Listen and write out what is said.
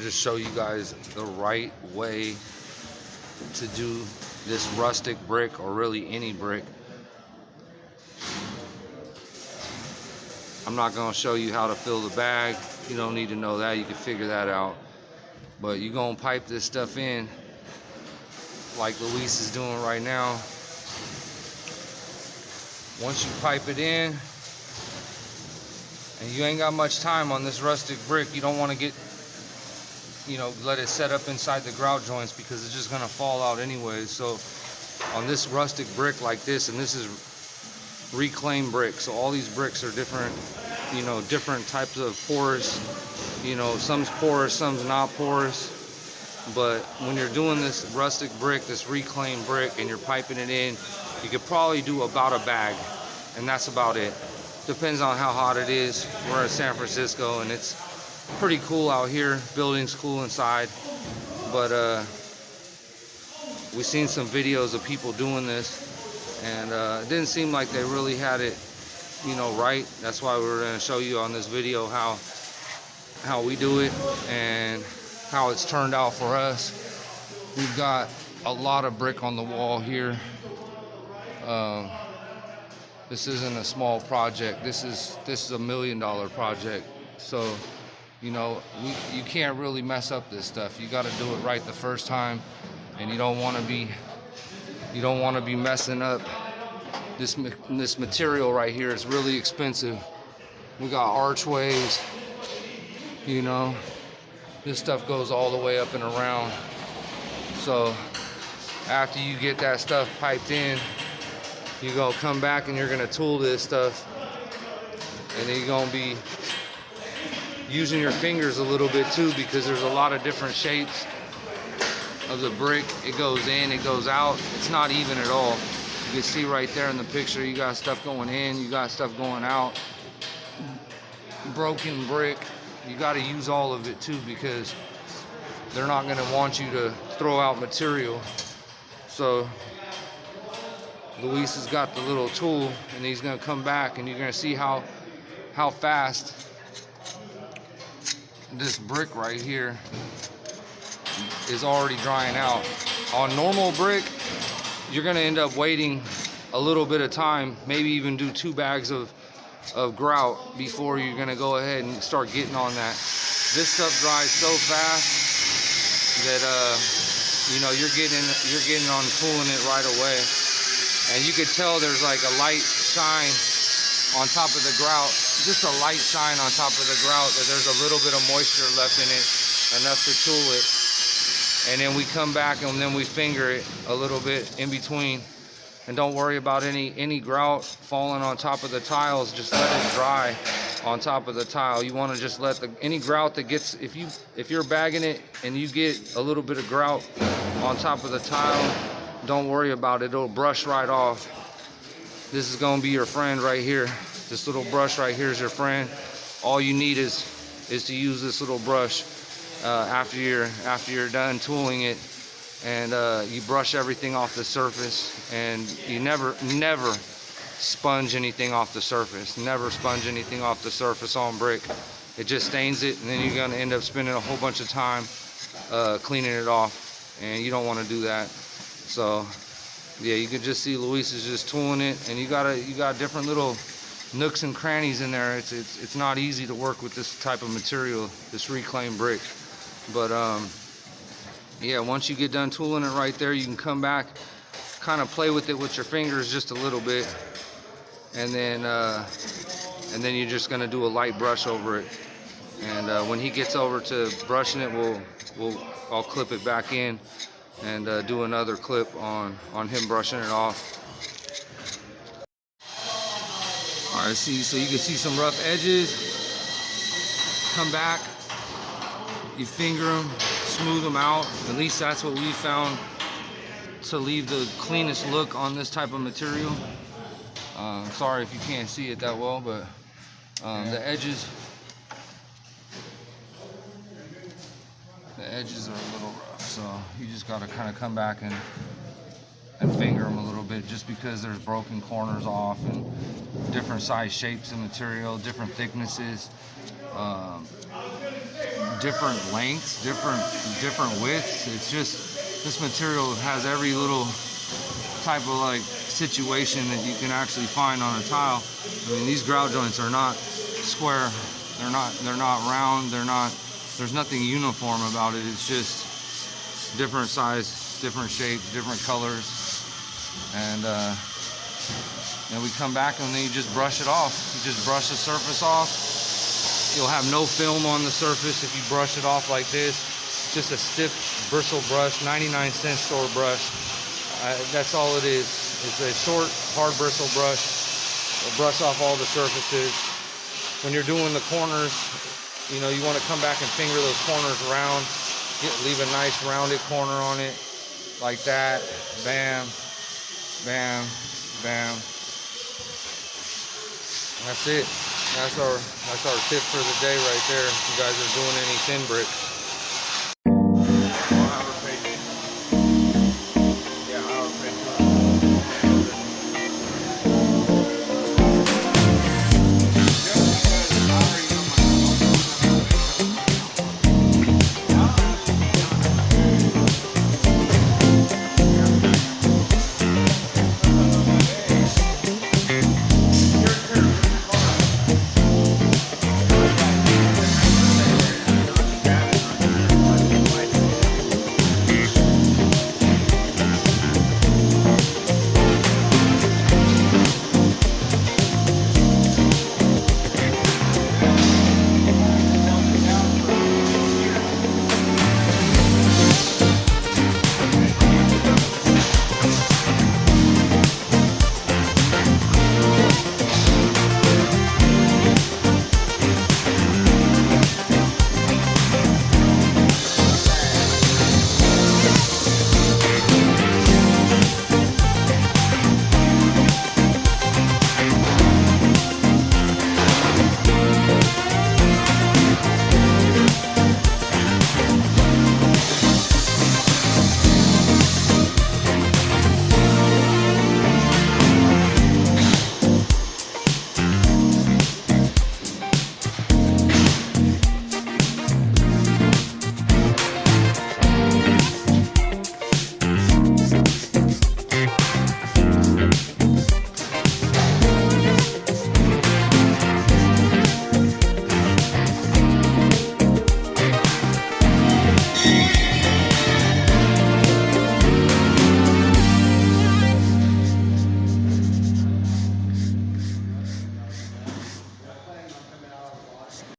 just show you guys the right way to do this rustic brick, or really any brick. I'm not going to show you how to fill the bag. You don't need to know that. You can figure that out. But you're going to pipe this stuff in like Luis is doing right now. Once you pipe it in, and you ain't got much time on this rustic brick, you don't want to get, let it set up inside the grout joints, because it's just going to fall out anyways. So on this rustic brick like this, and this is reclaimed brick, so all these bricks are different, different types of porous. Some's porous, some's not porous. But when you're doing this rustic brick, this reclaimed brick, and you're piping it in, you could probably do about a bag, and that's about it. Depends on how hot it is. We're in San Francisco, and it's pretty cool out here. Building's cool inside, but we've seen some videos of people doing this, and it didn't seem like they really had it, right. That's why we're going to show you on this video how we do it and how it's turned out for us. We've got a lot of brick on the wall here. This isn't a small project. This is $1 million project. So, you can't really mess up this stuff. You got to do it right the first time, and you don't want to be messing up. This material right here is really expensive. We got archways. This stuff goes all the way up and around. So after you get that stuff piped in, you're gonna come back and you're gonna tool this stuff, and then you're gonna be using your fingers a little bit too, because there's a lot of different shapes of the brick. It goes in, it goes out. It's not even at all. You can see right there in the picture, you got stuff going in, you got stuff going out. Broken brick. You got to use all of it too, because they're not going to want you to throw out material. So Luis has got the little tool, and he's going to come back, and you're going to see how fast this brick right here is already drying out. On normal brick, you're going to end up waiting a little bit of time, maybe even do 2 bags of grout before you're going to go ahead and start getting on that. This stuff dries so fast that you're getting on pulling it right away, and you could tell there's like a light shine on top of the grout, just a light shine on top of the grout, that there's a little bit of moisture left in it, enough to tool it. And then we come back and then we finger it a little bit in between. And don't worry about any grout falling on top of the tiles. Just let it dry on top of the tile. You want to just let any grout that gets, if you're bagging it and you get a little bit of grout on top of the tile, don't worry about it. It'll brush right off. This is going to be your friend right here. This little brush right here is your friend. All you need is to use this little brush after you're done tooling it. And you brush everything off the surface, and you never sponge anything off the surface. Never sponge anything off the surface on brick. It just stains it, and then you're going to end up spending a whole bunch of time cleaning it off, and you don't want to do that. So yeah, you can just see Luis is just tooling it, and you got different little nooks and crannies in there. It's not easy to work with this type of material, this reclaimed brick. But yeah, once you get done tooling it right there, you can come back, kind of play with it with your fingers just a little bit, and then you're just gonna do a light brush over it. And when he gets over to brushing it, I'll clip it back in and do another clip on him brushing it off. All right, so you can see some rough edges. Come back, you finger them, smooth them out. At least that's what we found to leave the cleanest look on this type of material. Sorry if you can't see it that well, but the edges are a little rough, so you just got to kind of come back and finger them a little bit, just because there's broken corners off and different size shapes of material, different thicknesses, different lengths, different widths. It's just, this material has every little type of like situation that you can actually find on a tile. I mean, these grout joints are not square, they're not round, there's nothing uniform about it. It's just different size, different shapes, different colors. And then we come back and then you just brush it off. You just brush the surface off. You'll have no film on the surface if you brush it off like this. Just a stiff bristle brush, 99-cent store brush. That's all it is. It's a short, hard bristle brush. It'll brush off all the surfaces. When you're doing the corners, you know, you want to come back and finger those corners around. Leave a nice rounded corner on it, like that. Bam, bam, bam. That's it. That's our tip for the day right there. If you guys are doing any thin brick.